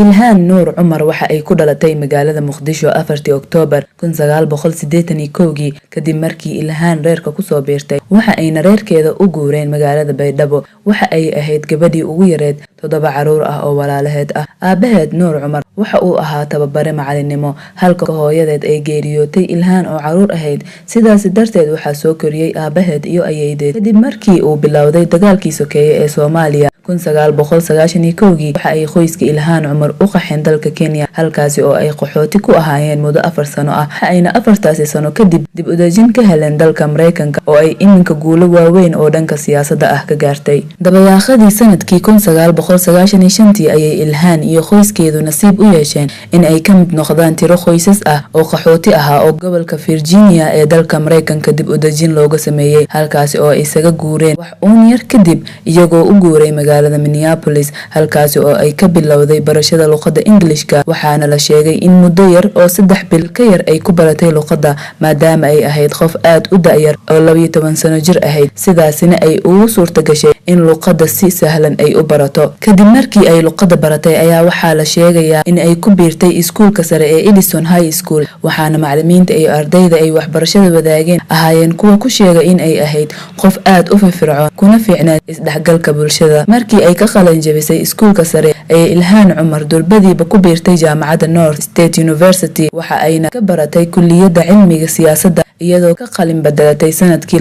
Ilhaan Nuur Cumar waxa ay ku dhalatay magaalada Muqdisho 4 Oktoobar 1981 kadib markii Ilhaan reerka ku soo biirtay waxa ayna reerkeeda u guureen magaalada Baydhabo. Waxa ay ahayd gabadhii ugu yareed 7 caruur ah oo walaalaheed ah. Aabaheed Nuur Cumar waxa uu ahaa tababare macalinimo halka hooyadeed ay geeriyootay Ilhaan oo caruur ahayd. Sidaas darteed waxa soo koriyay aabaheed iyo ayeeyadeed. Kadib markii uu bilowday dagaalkii sokeeye ee Soomaaliya 1991 waxa ay qoyska Ilhaan Cumar u qaxeen dalka Kenya halkaasi oo ay qaxooti ku ahaayeen muddo 4 sano ah. Waxa ayna 4taasi sano kadib dib u dejin ka heleen dalka Mareykanka oo ay iminka guulo waaweyn oo dhanka siyaasadda ah ka gaartay. Dabayaaqadii sanadkii 1995 ayay Ilhaan iyo qoyskeedu nasiib u yeesheen in ay ka mid noqdaan tiro qoysas ah oo qaxooti ah oo gobolka Virginia ee dalka Mareykanka dib u dejin looga sameeyay halkaasi oo ay isaga guureen wax uun yar kadib iyagoo u guuray magaalada Minneapolis halkaasi oo ay ka bilowday barashada luqadda Englishka. Waxaana la sheegay in muddo yar oo 3 bil ka yar ay ku baratay luqadda maadaama ay ahayd qof aad u da'yar oo 12 sano jir ahayd sidaasina ay ugu suurta gashay in luqadda si sahlan ay u barato. Kadib markii ay luqadda baratay ayaa waxaa la sheegayaa in ay ku biirtay iskuulka sare ee Edison High School waxaana macallimiinta iyo ardayda ay waxbarashada wadaageen ahaayeen kuwa ku sheegay in ay ahayd qof aad u firfircoon kuna fiicnayd isdhexgalka bulshada. Markii ay ka qalin jabisay iskuulka sare ay Ilhaan Cumar dulbadiiba ku biirtay jaamacadda North State University waxa ayna ka baratay kulliyadda cilmiga siyaasadda iyadoo ka qalin bedelatay sanadkii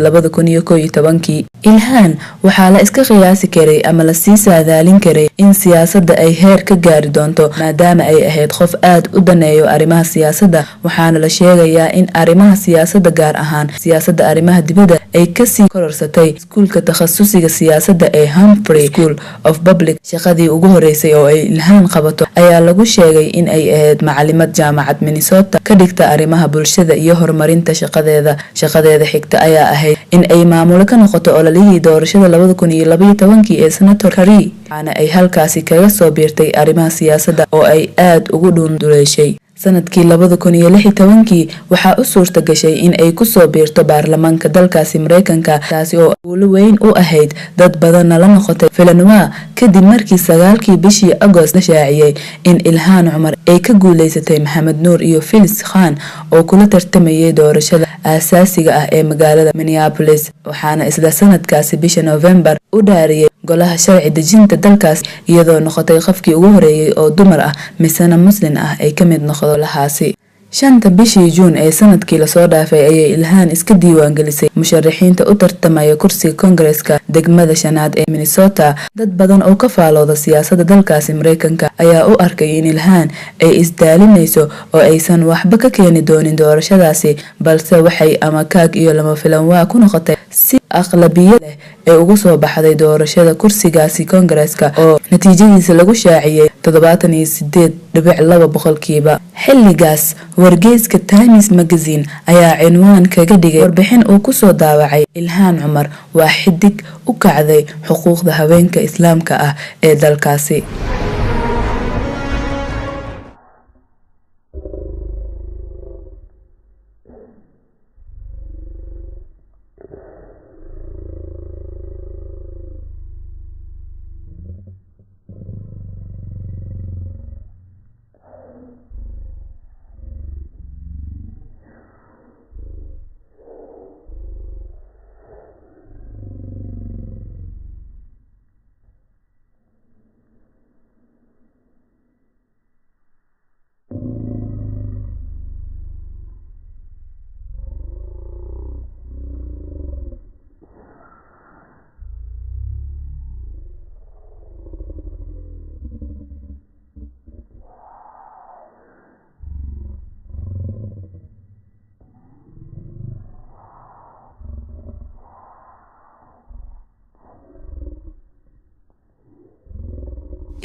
2011. Ilhaan waxaa la iska qiyaasi karay ama la sii saadaalin karay in siyaasadda ay heer ka gaari doonto maadaama ay ahayd qof aad u daneeyo arrimaha siyaasadda. Waxaana la sheegayaa in arrimaha siyaasadda gaar ahaan siyaasadda arrimaha dibadda ay ka sii kororsatay iskuulka takhasusiga siyaasadda ee Humphrey School of Public. Shaqadii ugu horeysay oo ay Ilhaan qabato ayaa lagu sheegay in ay ahayd macalimad jaamacad Minnesota ka dhigta arrimaha bulshada iyo horumarinta shaqadeeda xigta ayaa ahayd in ay maamulo ka noqoto ololihii doorashada 2012 ee Senator Kerry. Waxaana ay halkaasi kaga soo biirtay arrimaha siyaasadda oo ay aad ugu dhuunduleeshay. sanadkii 2016 waxa u suurta gashay in ay ku soo biirto baarlamaanka dalkaasi Mareykanka taasi oo guul weyn u ahayd dad badan la noqotay filanwaa kadib markii 9kii bishii Agost la shaaciyay in Ilhaan Cumar ay ka guuleysatay Maxamed Nuur iyo Phyllis Khan oo kula tartamayay doorashada aasaasiga ah ee magaalada Minneapolis. Waxaana isla sanadkaasi bisha November u dhaariyay golaha sharci dejinta dalkaas iyadoo noqotay qofkii ugu horeeyay oo dumar ah misana muslim ah ay ka mid noqdo lahaasi. 5 bishii Juun ee sanadkii la soo dhaafay ayay Ilhaan iska diiwaan gelisay musharaxiinta u tartamaya kursiga Congress-ka degmada shanaad ee Minnesota. Dad badan oo ka faalooda siyaasadda dalkaasi Mareykanka ayaa u arkay in Ilhaan ay isdaalinayso oo aysan waxba ka keeni doonin doorashadaasi balse waxay ama kaag iyo lama filan waa ku noqotay si aqlabiyad leh ee ugu soo baxday doorashada kursigaasi Congress-ka oo natiijadiisa lagu shaaciyay 78.2%. xilligaas wargeyska Times Magazine ayaa cinwaan kaga dhigay warbixin uu ku soo daawacay Ilhaan Cumar waa xidig u kacday xuquuqda haweenka Islaamka ah ee dalkaasi.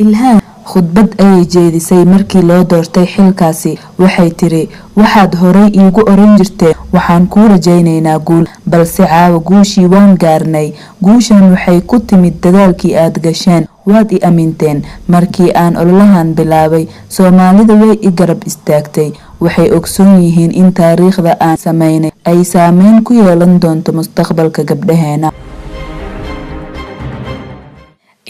Ilhaan khudbad ay jeedisay markii loo doortay xilkaasi waxay tiri waxaad horay iigu oran jirtay waxaan ku rajaynaynaa guul balse caawa guushii waan gaarnay. Guushan waxay ku timid dadaalkii aad gasheen waad i aaminteen markii aan ololahan bilaabay Soomaalida way i garab istaagtay. waxay ogsoon yihiin in taariikhda aan sameynay ay saameyn ku yeelan doonto mustaqbalka gabdhaheena.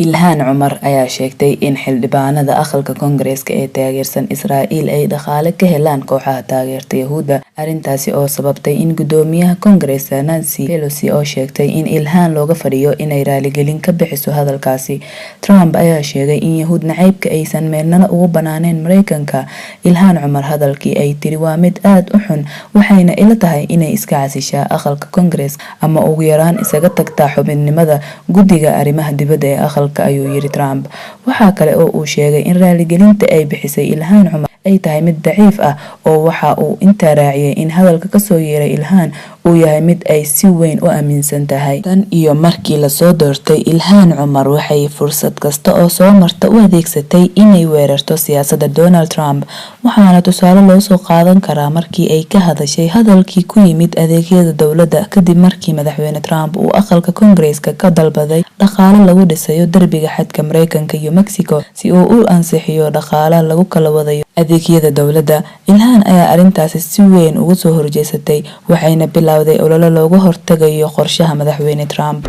Ilhaan Cumar ayaa sheegtay in xildhibaanada aqalka Koongareeska ee taageersan Israa'iil ay dhaqaale ka helaan kooxaha taageerta Yahuudda, arrintaasi oo sababtay in gudoomiyaha Koongareeska Nancy Pelosi oo sheegtay in Ilhaan looga fadhiyo inay raaligelin ka bixiso hadalkaasi. Trump ayaa sheegay in Yahuud nacaybka aysan meelnana ugu banaanayn Mareykanka. Ilhaan Cumar hadalkii ay tiri waa mid aad u xun, waxayna ila tahay inay iska casishaa aqalka Koongareeska ama ugu yaraan isaga tagtaa xubinimada guddiga arrimaha dibadda ee aqalka, ayuu yiri Trump. Waxa kale oo uu sheegay in raaligelinta ay bixisay Ilhaan Cumar ay tahay mid daciif ah, oo waxa uu intaa raaciyay in hadalka kasoo yeeray Ilhaan uu yahay mid ay si weyn u aaminsan tahay. Tan iyo markii lasoo doortay, Ilhaan Cumar waxay fursad kasta oo soo marta u adeegsatay inay weerarto siyaasadda Donald Trump, waxaana tusaale loo soo qaadan karaa markii ay ka hadashay hadalkii ku yimid adeegyada dowladda kadib markii madaxweyne Trump uu aqalka Koongareeska ka dalbaday dhaqaale lagu dhisayo darbiga xadka Mareykanka iyo Mexico si uu u ansixiyo dhaqaalaha lagu kala wadayo adeegyada dowladda. Ilhaan ayaa arrintaasi si weyn uga soo horjeesatay, waxayna bilowday olole looga hortagayo qorshaha madaxweyne Trump.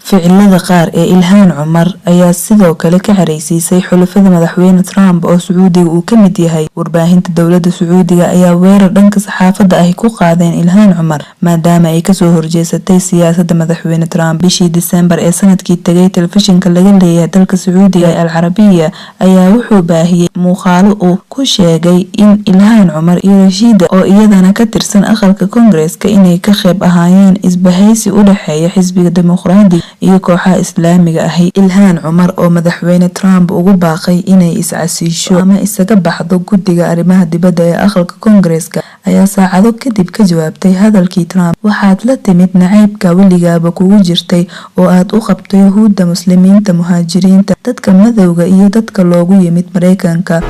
ficilada qaar ee Ilhaan Cumar ayaa sidoo kale ka xareysiisay xulafada madaxweyne Trump oo Sacuudiga uu ka mid yahay. Warbaahinta dowladda Sacuudiga ayaa weerar dhanka saxaafadda ah ku qaadeen Ilhaan Cumar maadaama ay kasoo horjeesatay siyaasadda madaxweyne Trump. Bishii December ee sanadkii tagay, telefishinka laga leeyahay dalka Sacuudiga ee Al Carabiya ayaa wuxuu baahiyay muuqaalo uu ku sheegay in Ilhaan Cumar iyo Rashida oo iyadana ka tirsan aqalka Koongareeska inay ka qayb ahaayeen isbahaysi u dhaxeeya xisbiga dimuqraadiga iyo kooxaha islaamiga ah. Ilhaan Cumar oo madaxweyne Trump ugu baaqay inay iscasisho ama isaga baxdo guddiga arrimaha dibadda ee aqalka Koongareeska ayaa saacado kadib ka jawaabtay hadalkii Trump. Waxaad la timid nacaybka weligaaba kugu jirtay oo aad u qabto Yahuudda, muslimiinta, muhaajiriinta, dadka madowga iyo dadka loogu yimid Mareykanka.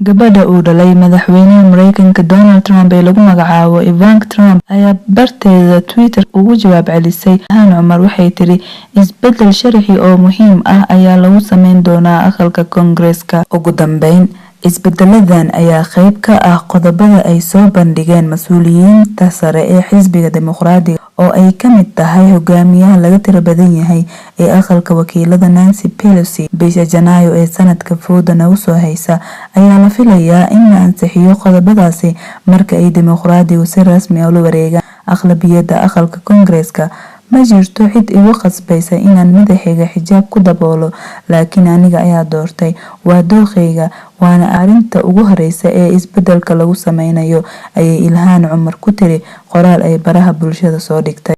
Gabadha uu dhalay madaxweynaha Mareykanka Donald Trump ee lagu magacaabo Ivanka Trump ayaa barteeda Twitter ugu jawaab celisay. Ilhaan Cumar waxay tiri isbedel sharci oo muhiim ah ayaa lagu sameyn doonaa aqalka Koongareeska. Ugu dambeyn, isbedeladan ayaa qayb ka ah qodobada ay soo bandhigeen mas'uuliyiinta sare ee xisbiga dimuqraadiga oo ay ka mid tahay hogaamiyaha laga tiro badan yahay ee aqalka wakiilada Nancy Pelosi. Bisha Janaayo ee sanadka fooda nagu soo haysa ayaa la filayaa in la ansixiyo qodobadaasi marka ay dimuqraadigu si rasmi ah ula wareegaan aqlabiyadda aqalka Koongareeska. Ma jirto cid igu qasbaysa inaan madaxayga xijaab ku daboolo, laakiin aniga ayaa doortay. Waa dookhayga, waana arrinta ugu horeysa ee isbedelka lagu sameynayo, ayay Ilhaan Cumar ku tiri qoraal ay baraha bulshada soo dhigtay.